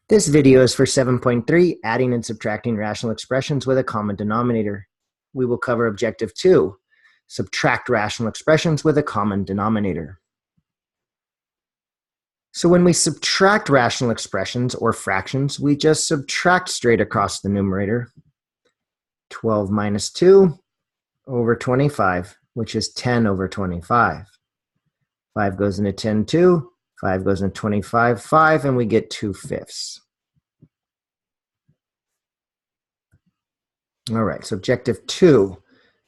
This video is for 7.3, adding and subtracting rational expressions with a common denominator. We will cover objective 2, subtract rational expressions with a common denominator. So when we subtract rational expressions or fractions, we just subtract straight across the numerator. 12 minus 2 over 25, which is 10 over 25. 5 goes into 10, 2. 5 goes into 25, 5, and we get 2/5. All right, so objective 2,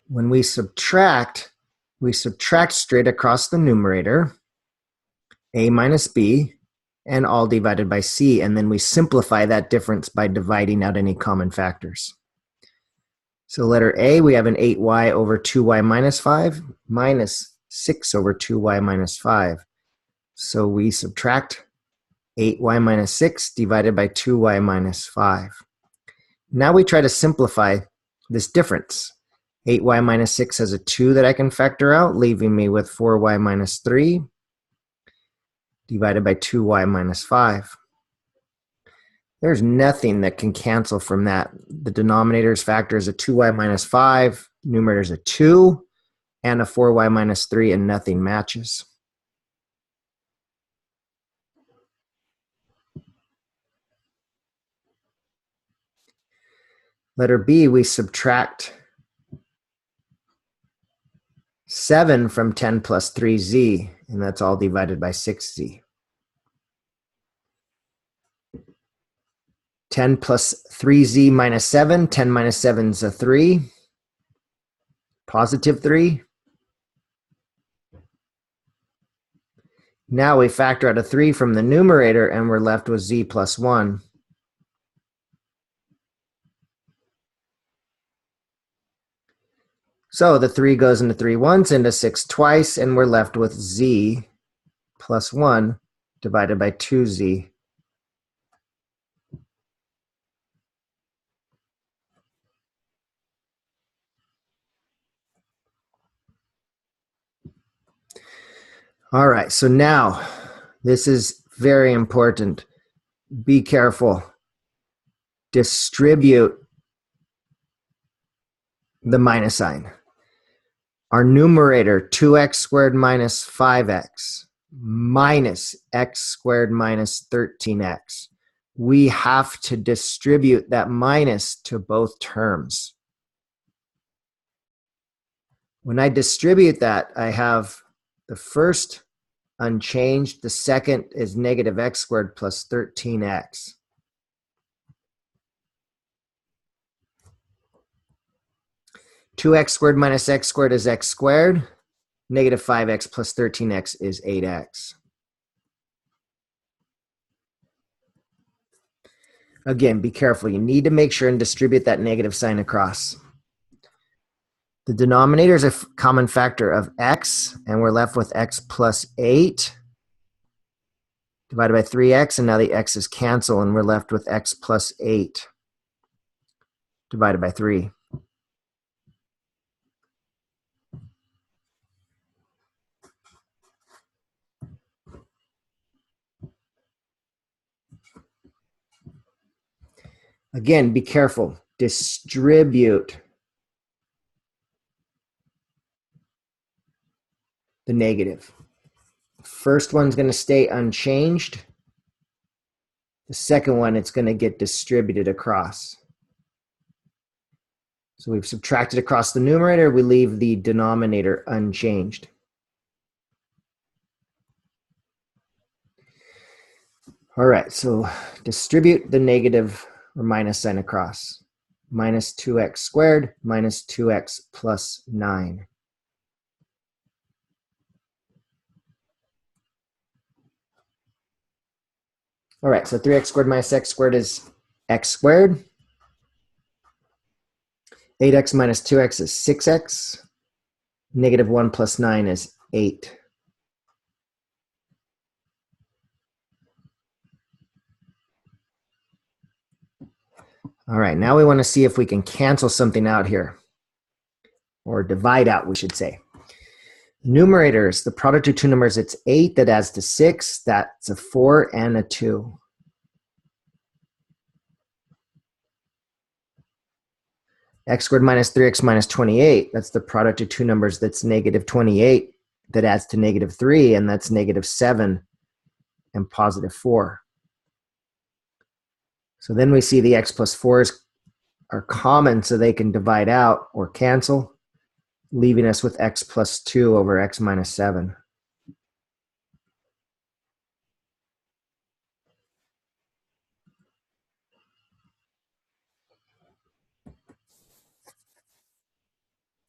when we subtract straight across the numerator, a minus b, and all divided by c, and then we simplify that difference by dividing out any common factors. So letter A, we have an 8y over 2y minus 5, minus 6 over 2y minus 5. So we subtract 8y minus 6 divided by 2y minus 5. Now we try to simplify this difference. 8y minus 6 has a 2 that I can factor out, leaving me with 4y minus 3 divided by 2y minus 5. There's nothing that can cancel from that. The denominator's factor is a 2y minus 5, numerator's a 2, and a 4y minus 3, and nothing matches. Letter B, we subtract 7 from 10 plus 3z, and that's all divided by 6z. 10 plus 3z minus 7, 10 minus 7 is a 3, positive 3. Now we factor out a 3 from the numerator, and we're left with z plus 1. So the 3 goes into 3 once, into 6 twice, and we're left with z plus 1 divided by 2z. All right, so now this is very important. Be careful. Distribute the minus sign. Our numerator, 2x squared minus 5x minus x squared minus 13x. We have to distribute that minus to both terms. When I distribute that, I have the first unchanged, the second is negative x squared plus 13x. Two x squared minus x squared is x squared. Negative 5x plus 13x is 8x. Again, be careful. You need to make sure and distribute that negative sign across. The denominator is a common factor of x, and we're left with x plus 8 divided by 3x, and now the x's cancel, and we're left with x plus 8 divided by 3. Again, be careful. Distribute the negative. First one's going to stay unchanged. The second one, it's going to get distributed across. So we've subtracted across the numerator. We leave the denominator unchanged. All right, so distribute the negative or minus sign across. Minus 2x squared minus 2x plus 9. All right, so 3x squared minus x squared is x squared. 8x minus 2x is 6x. Negative 1 plus 9 is 8. All right, now we want to see if we can cancel something out here. Or divide out, we should say. Numerators, the product of two numbers, it's 8 that adds to 6. That's a 4 and a 2. X squared minus 3x minus 28, that's the product of two numbers that's negative 28 that adds to negative 3, and that's negative 7 and positive 4. So then we see the x plus 4s are common, so they can divide out or cancel, leaving us with x plus 2 over x minus 7.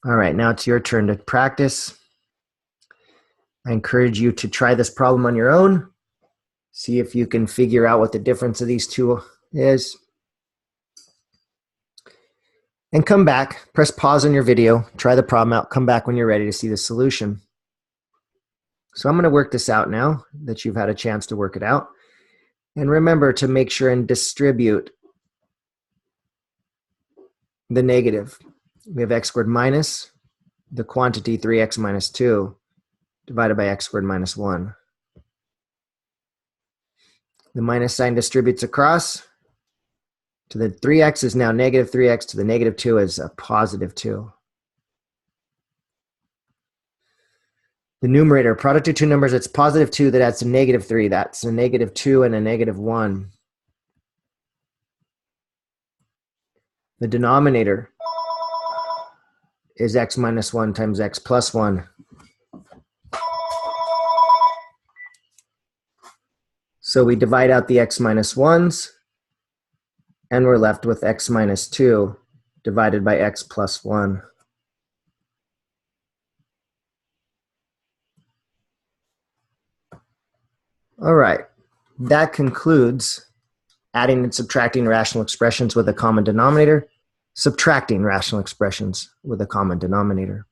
All right, now it's your turn to practice. I encourage you to try this problem on your own. See if you can figure out what the difference of these two is. And come back, press pause on your video, try the problem out, come back when you're ready to see the solution. So I'm going to work this out now that you've had a chance to work it out. And remember to make sure and distribute the negative. We have x squared minus the quantity 3x minus 2 divided by x squared minus 1. The minus sign distributes across. To the 3x is now negative 3x, to the negative 2 is a positive 2. The numerator, product of two numbers, it's positive 2 that adds to negative 3. That's a negative 2 and a negative 1. The denominator is x minus 1 times x plus 1. So we divide out the x minus 1s, and we're left with x minus 2 divided by x plus 1. All right, that concludes adding and subtracting rational expressions with a common denominator, subtracting rational expressions with a common denominator.